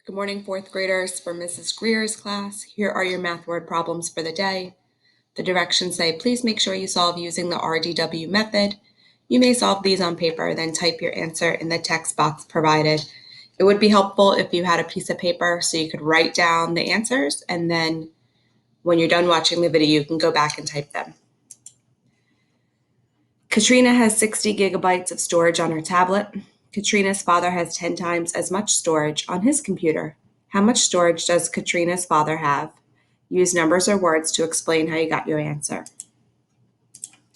Good morning, fourth graders. For Mrs. Greer's class, here are your math word problems for the day. The directions say, please make sure you solve using the RDW method. You may solve these on paper, then type your answer in the text box provided. It would be helpful if you had a piece of paper so you could write down the answers, and then when you're done watching the video, you can go back and type them. Katrina has 60 gigabytes of storage on her tablet. Katrina's father has 10 times as much storage on his computer. How much storage does Katrina's father have? Use numbers or words to explain how you got your answer.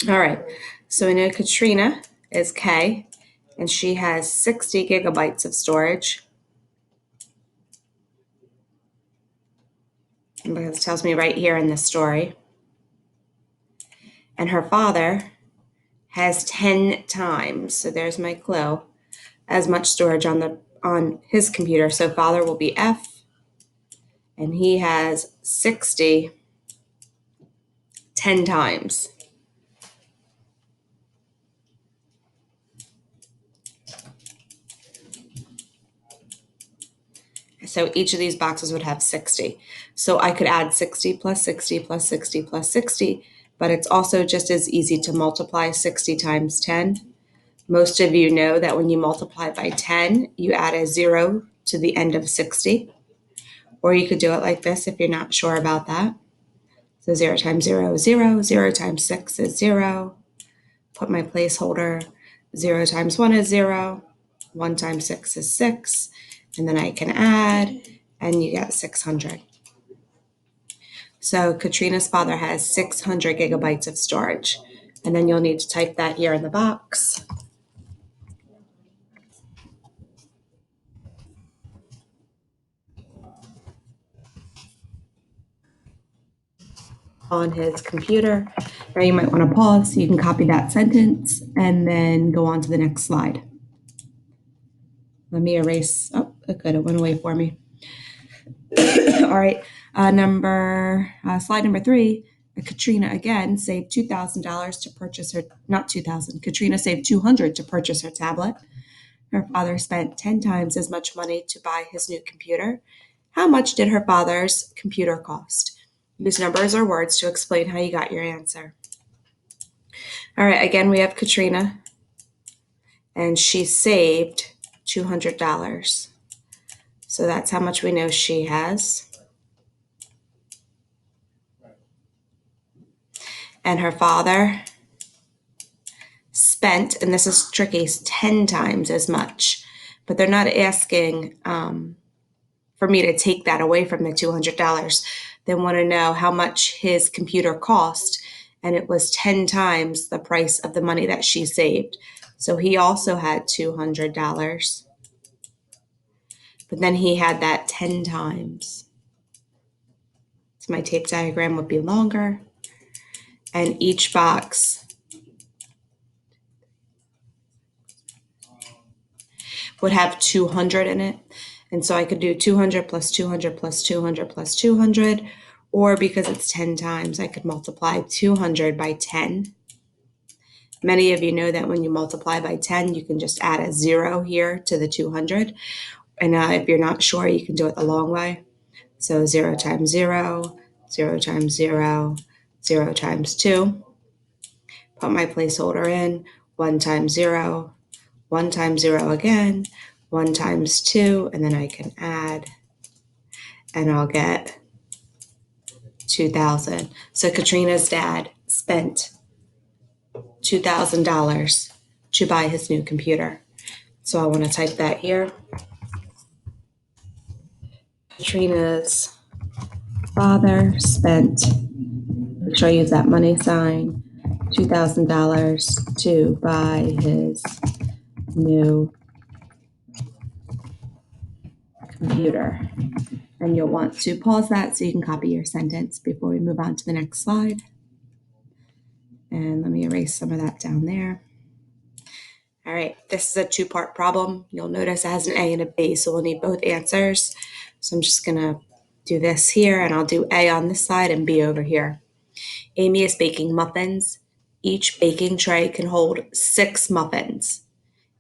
All right, so we know Katrina is K, and she has 60 gigabytes of storage. Because it tells me right here in this story. And her father has 10 times, so there's my clue, as much storage on his computer. So father will be F, and he has 60 10 times. So each of these boxes would have 60. So I could add 60 plus 60 plus 60 plus 60, but it's also just as easy to multiply 60 times 10. Most of you know that when you multiply by 10, you add a 0 to the end of 60. Or you could do it like this if you're not sure about that. So 0 times 0 is 0, 0 times 6 is 0. Put my placeholder, 0 times 1 is 0, 1 times 6 is 6, and then I can add, and you get 600. So Katrina's father has 600 gigabytes of storage, and then you'll need to type that here in the box. On his computer. Now you might want to pause so you can copy that sentence and then go on to the next slide. Let me erase. Oh, good. It went away for me. All right. Slide number 3. Katrina again saved $2,000 to purchase her, not 2,000. Katrina saved 200 to purchase her tablet. Her father spent 10 times as much money to buy his new computer. How much did her father's computer cost? Use numbers or words to explain how you got your answer. All right, again, we have Katrina, and she saved $200. So that's how much we know she has. And her father spent, and this is tricky, 10 times as much. But they're not asking for me to take that away from the $200. They want to know how much his computer cost, and it was 10 times the price of the money that she saved. So he also had $200, but then he had that 10 times. So my tape diagram would be longer, and each box would have 200 in it. And so I could do 200 plus 200 plus 200 plus 200, or because it's 10 times, I could multiply 200 by 10. Many of you know that when you multiply by 10, you can just add a 0 here to the 200. And if you're not sure, you can do it the long way. So 0 times 0, 0 times 0, 0 times 2. Put my placeholder in, 1 times 0, 1 times 0 again, 1 times 2, and then I can add, and I'll get 2,000. So Katrina's dad spent $2,000 to buy his new computer. So I want to type that here. Katrina's father spent, make sure I use that money sign, $2,000 to buy his new computer. And you'll want to pause that so you can copy your sentence before we move on to the next slide. And let me erase some of that down there. All right, this is a two-part problem. You'll notice it has an A and a B, so we'll need both answers. So I'm just gonna do this here, and I'll do A on this side and B over here. Amy is baking muffins. Each baking tray can hold 6 muffins.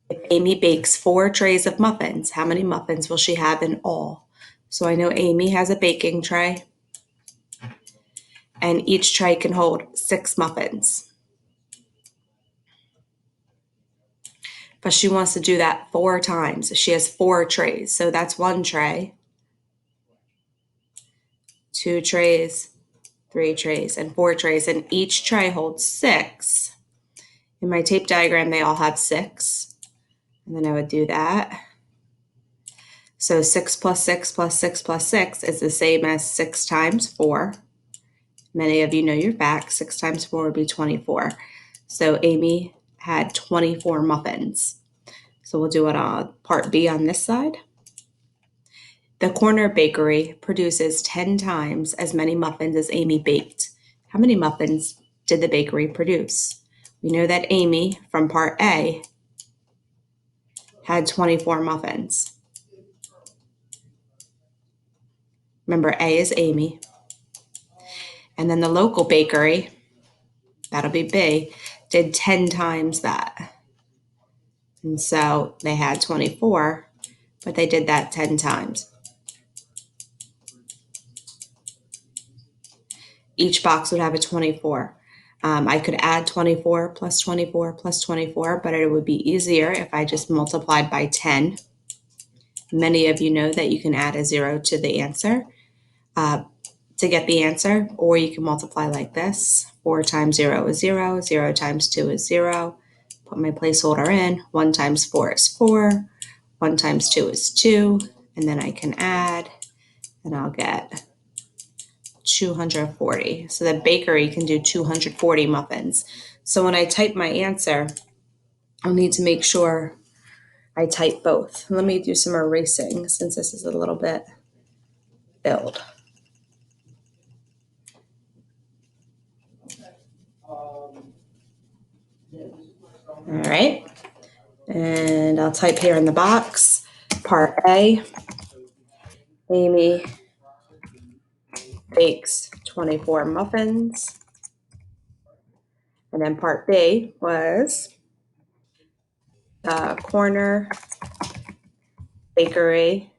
If Amy bakes 4 trays of muffins, how many muffins will she have in all? So I know Amy has a baking tray, and each tray can hold 6 muffins. But she wants to do that 4 times. She has 4 trays. So that's 1 tray, 2 trays, 3 trays, and 4 trays. And each tray holds 6. In my tape diagram, they all have 6. And then I would do that. So 6 plus 6 plus 6 plus 6 is the same as 6 times 4. Many of you know your facts. 6 times 4 would be 24. So Amy had 24 muffins. So we'll do it on part B on this side. The corner bakery produces 10 times as many muffins as Amy baked. How many muffins did the bakery produce? We know that Amy, from part A, had 24 muffins. Remember, A is Amy. And then the local bakery, that'll be B, did 10 times that. And so they had 24, but they did that 10 times. Each box would have a 24. I could add 24 plus 24 plus 24, but it would be easier if I just multiplied by 10. Many of you know that you can add a 0 to the answer to get the answer, or you can multiply like this. 4 times 0 is 0, 0 times 2 is 0. Put my placeholder in. 1 times 4 is 4, 1 times 2 is 2, and then I can add, and I'll get 240. So the bakery can do 240 muffins. So when I type my answer, I'll need to make sure I type both. Let me do some erasing since this is a little bit filled. All right. And I'll type here in the box, part A, Amy bakes 24 muffins. And then part B was corner bakery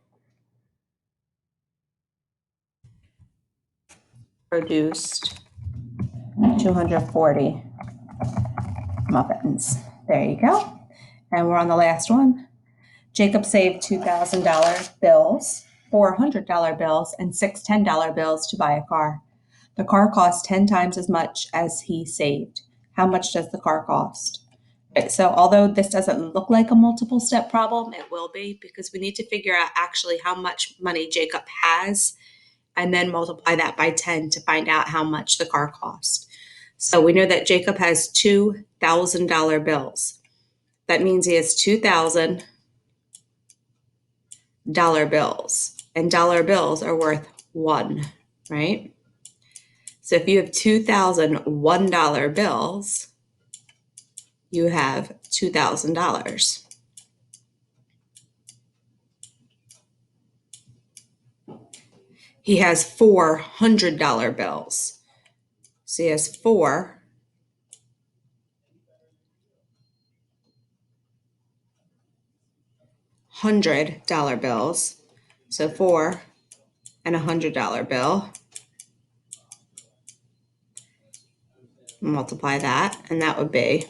produced 240 muffins. There you go. And we're on the last one. Jacob saved $2,000 bills, $400 bills, and 6 $10 bills to buy a car. The car cost 10 times as much as he saved. How much does the car cost? Right, so although this doesn't look like a multiple step problem, it will be because we need to figure out actually how much money Jacob has and then multiply that by 10 to find out how much the car cost. So we know that Jacob has $2,000 bills. That means he has $2,000 bills, and dollar bills are worth 1, right? So if you have $2,001 bills, you have $2,000. He has $400 bills. So he has $400 bills. So 4 and $100 bill. Multiply that, and that would be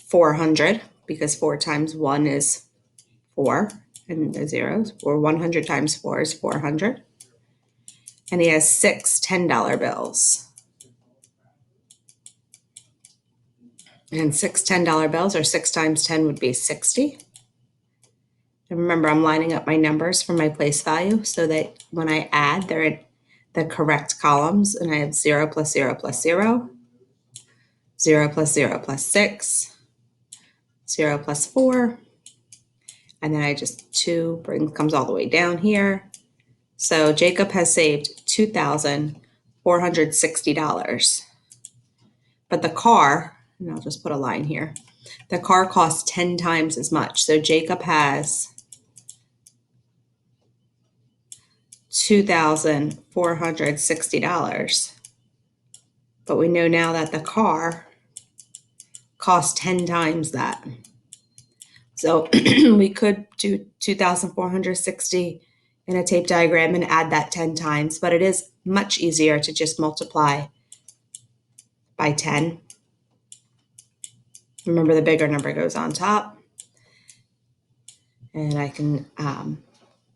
400 because 4 times 1 is 4, and the zeros, or 100 times 4 is 400. And he has 6 $10 bills. And 6 $10 bills, or 6 times 10 would be 60. And remember, I'm lining up my numbers from my place value so that when I add, they're in the correct columns. And I have 0 plus 0 plus 0, 0 plus 0 plus 6, 0 plus 4, and then I just 2 comes all the way down here. So Jacob has saved $2,460. But the car, and I'll just put a line here, the car costs 10 times as much. So Jacob has $2,460. But we know now that the car costs 10 times that. So we could do 2,460 in a tape diagram and add that 10 times, but it is much easier to just multiply by 10. Remember, the bigger number goes on top. And I can,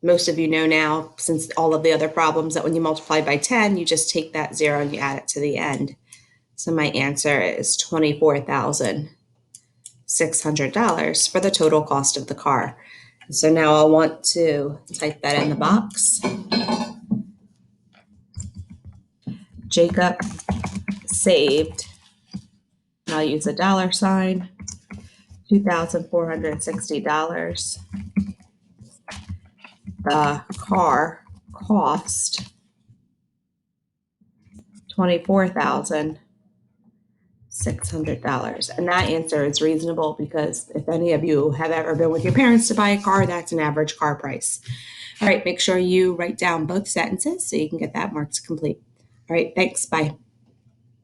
most of you know now, since all of the other problems, that when you multiply by 10, you just take that 0 and you add it to the end. So my answer is $24,600 for the total cost of the car. So now I'll want to type that in the box. Jacob saved, and I'll use a dollar sign, $2,460. The car cost $24,600. And that answer is reasonable because if any of you have ever been with your parents to buy a car, that's an average car price. All right, make sure you write down both sentences so you can get that marked complete. All right, thanks. Bye.